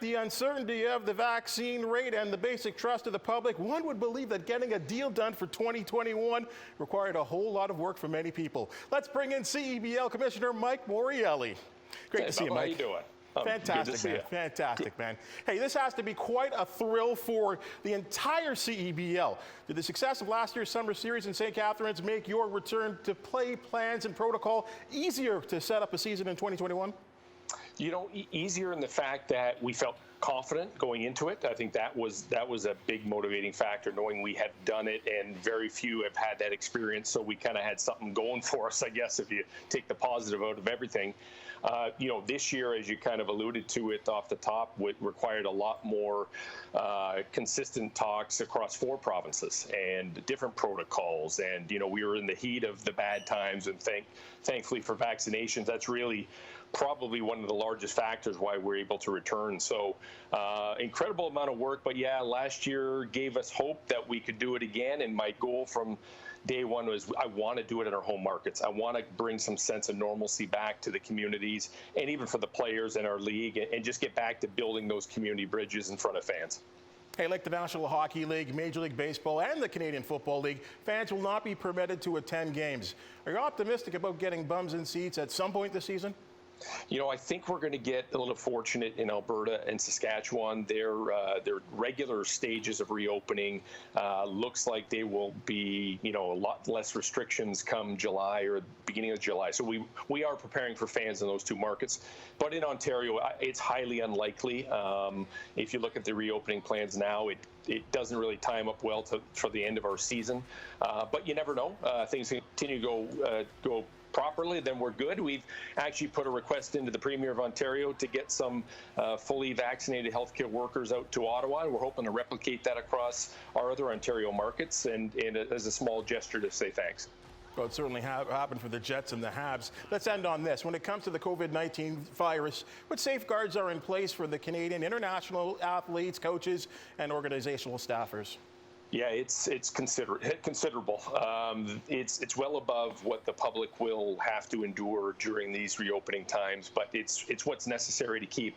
The uncertainty of the vaccine rate and the basic trust of the public, one would believe that getting a deal done for 2021 required a whole lot of work for many people. Let's bring in CEBL Commissioner Mike Morreale. Great to see you, Mike. How you doing? Fantastic, man. Fantastic, man. Hey, this has to be quite a thrill for the entire CEBL. Did the success of last year's summer series in St. Catharines make your return to play plans and protocol easier to set up a season in 2021? You know, easier in the fact that we felt confident going into it. I think that was a big motivating factor, knowing we had done it and very few have had that experience. So we kind of had something going for us, I guess, if you take the positive out of everything. You know, this year, as you kind of alluded to it off the top, required a lot more consistent talks across 4 provinces and different protocols. And, you know, we were in the heat of the bad times, and thankfully for vaccinations, that's really probably one of the largest factors why we're able to return. So incredible amount of work, but yeah, last year gave us hope that we could do it again. And my goal from day one was I want to do it in our home markets. I want to bring some sense of normalcy back to the communities and even for the players in our league, and just get back to building those community bridges in front of fans. Hey, like the National Hockey League, Major League Baseball, and the Canadian Football League, fans will not be permitted to attend games. Are you optimistic about getting bums in seats at some point this season? You know, I think we're going to get a little fortunate in Alberta and Saskatchewan. Their regular stages of reopening looks like they will be, you know, a lot less restrictions come July or beginning of July. So we are preparing for fans in those 2 markets. But in Ontario, it's highly unlikely. If you look at the reopening plans now, it doesn't really time up well for the end of our season. But you never know. Things continue to go properly, then we're good. We've actually put a request into the Premier of Ontario to get some fully vaccinated healthcare workers out to Ottawa, and we're hoping to replicate that across our other Ontario markets, and as a small gesture to say thanks. Well, it certainly happened for the Jets and the Habs. Let's end on this. When it comes to the COVID-19 virus, what safeguards are in place for the Canadian international athletes, coaches, and organizational staffers? Yeah, it's considerable. It's well above what the public will have to endure during these reopening times, but it's what's necessary to keep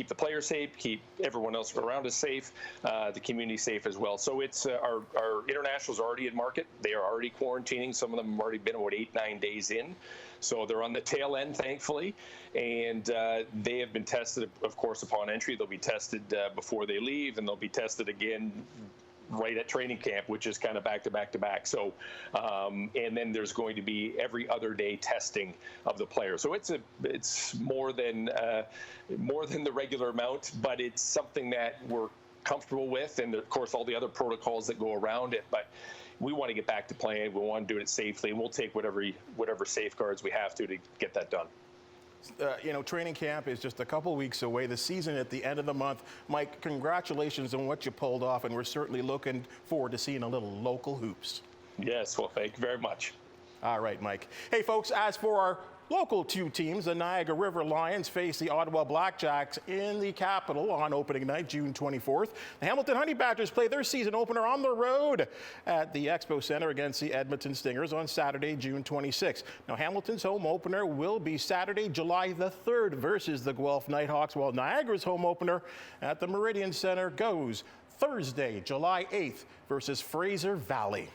the players safe, keep everyone else around us safe, the community safe as well. So it's our internationals are already in market. They are already quarantining. Some of them have already been about 8-9 days in. So they're on the tail end, thankfully, and they have been tested, of course, upon entry. They'll be tested before they leave, and they'll be tested again right at training camp, which is kind of back to back. So, and then there's going to be every other day testing of the player. So it's more than the regular amount, but it's something that we're comfortable with, and of course all the other protocols that go around it. But we want to get back to playing. We want to do it safely, and we'll take whatever safeguards we have to get that done. You know, training camp is just a couple weeks away. The season at the end of the month. Mike, congratulations on what you pulled off, and we're certainly looking forward to seeing a little local hoops. Yes, well, thank you very much. All right, Mike. Hey, folks, as for our local 2 teams, the Niagara River Lions face the Ottawa Blackjacks in the capital on opening night, June 24th. The Hamilton Honey Badgers play their season opener on the road at the Expo Center against the Edmonton Stingers on Saturday, June 26th. Now, Hamilton's home opener will be Saturday, July the 3rd versus the Guelph Nighthawks, while Niagara's home opener at the Meridian Center goes Thursday, July 8th versus Fraser Valley.